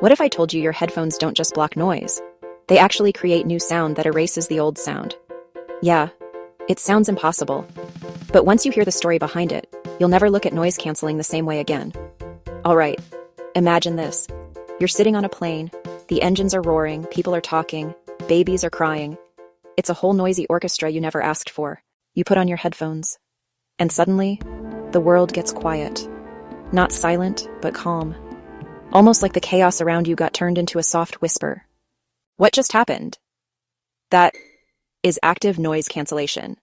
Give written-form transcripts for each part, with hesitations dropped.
What if I told you your headphones don't just block noise? They actually create new sound that erases the old sound. Yeah, it sounds impossible. But once you hear the story behind it, you'll never look at noise canceling the same way again. Alright, imagine this. You're sitting on a plane, the engines are roaring, people are talking, babies are crying. It's a whole noisy orchestra you never asked for. You put on your headphones. And suddenly, the world gets quiet. Not silent, but calm. Almost like the chaos around you got turned into a soft whisper. What just happened? That is active noise cancellation.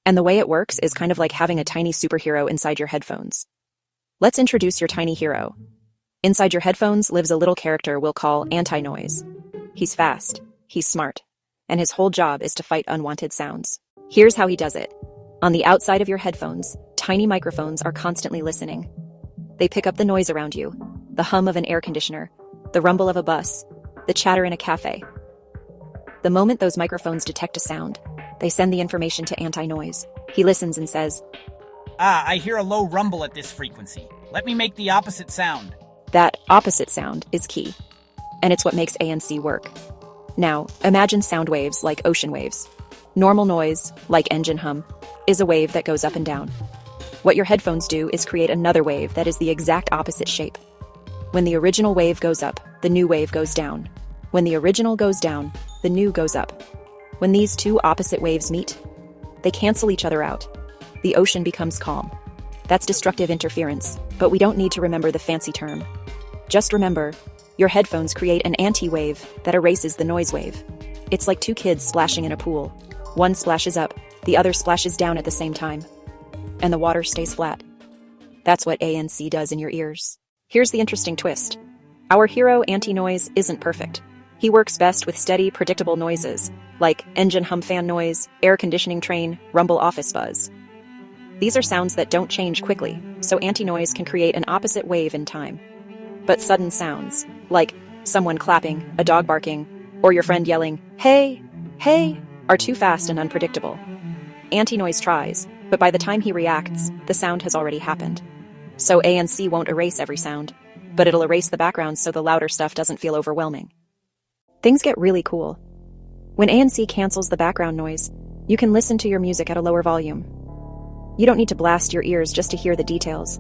And the way it works is kind of like having a tiny superhero inside your headphones. Let's introduce your tiny hero. Inside your headphones lives a little character we'll call Anti-Noise. He's fast, he's smart, and his whole job is to fight unwanted sounds. Here's how he does it. On the outside of your headphones, tiny microphones are constantly listening. They pick up the noise around you, the hum of an air conditioner, the rumble of a bus, the chatter in a cafe. The moment those microphones detect a sound, they send the information to Anti-Noise. He listens and says, I hear a low rumble at this frequency. Let me make the opposite sound. That opposite sound is key, and it's what makes ANC work. Now, imagine sound waves like ocean waves. Normal noise, like engine hum, is a wave that goes up and down. What your headphones do is create another wave that is the exact opposite shape. When the original wave goes up, the new wave goes down. When the original goes down, the new goes up. When these two opposite waves meet, they cancel each other out. The ocean becomes calm. That's destructive interference, but we don't need to remember the fancy term. Just remember, your headphones create an anti-wave that erases the noise wave. It's like two kids splashing in a pool. One splashes up, the other splashes down at the same time. And the water stays flat. That's what ANC does in your ears. Here's the interesting twist. Our hero Anti-Noise isn't perfect. He works best with steady, predictable noises, like engine hum fan noise, air conditioning train, rumble office buzz. These are sounds that don't change quickly, so Anti-Noise can create an opposite wave in time. But sudden sounds, like someone clapping, a dog barking, or your friend yelling, "Hey, hey," are too fast and unpredictable. Anti-Noise tries, but by the time he reacts, the sound has already happened. So ANC won't erase every sound, but it'll erase the background so the louder stuff doesn't feel overwhelming. Things get really cool. When ANC cancels the background noise, you can listen to your music at a lower volume. You don't need to blast your ears just to hear the details.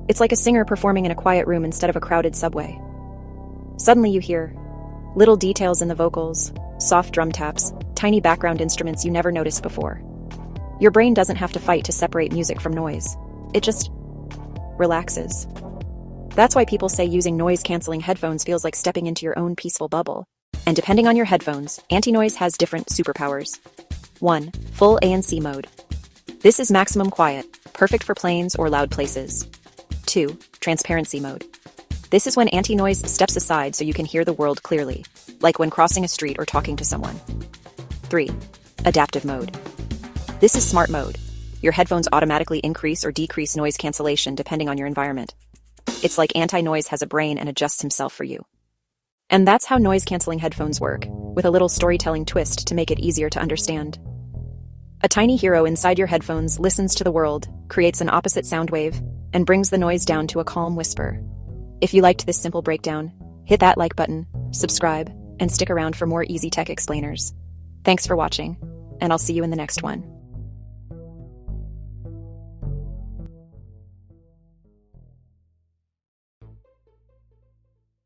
It's like a singer performing in a quiet room instead of a crowded subway. Suddenly you hear little details in the vocals, soft drum taps, tiny background instruments you never noticed before. Your brain doesn't have to fight to separate music from noise. It just relaxes. That's why people say using noise-canceling headphones feels like stepping into your own peaceful bubble. And depending on your headphones, Anti-Noise has different superpowers. 1. Full ANC mode. This is maximum quiet, perfect for planes or loud places. 2. Transparency mode. This is when Anti-Noise steps aside so you can hear the world clearly, like when crossing a street or talking to someone. 3. Adaptive mode. This is smart mode. Your headphones automatically increase or decrease noise cancellation depending on your environment. It's like Anti-Noise has a brain and adjusts himself for you. And that's how noise-canceling headphones work, with a little storytelling twist to make it easier to understand. A tiny hero inside your headphones listens to the world, creates an opposite sound wave, and brings the noise down to a calm whisper. If you liked this simple breakdown, hit that like button, subscribe, and stick around for more easy tech explainers. Thanks for watching, and I'll see you in the next one.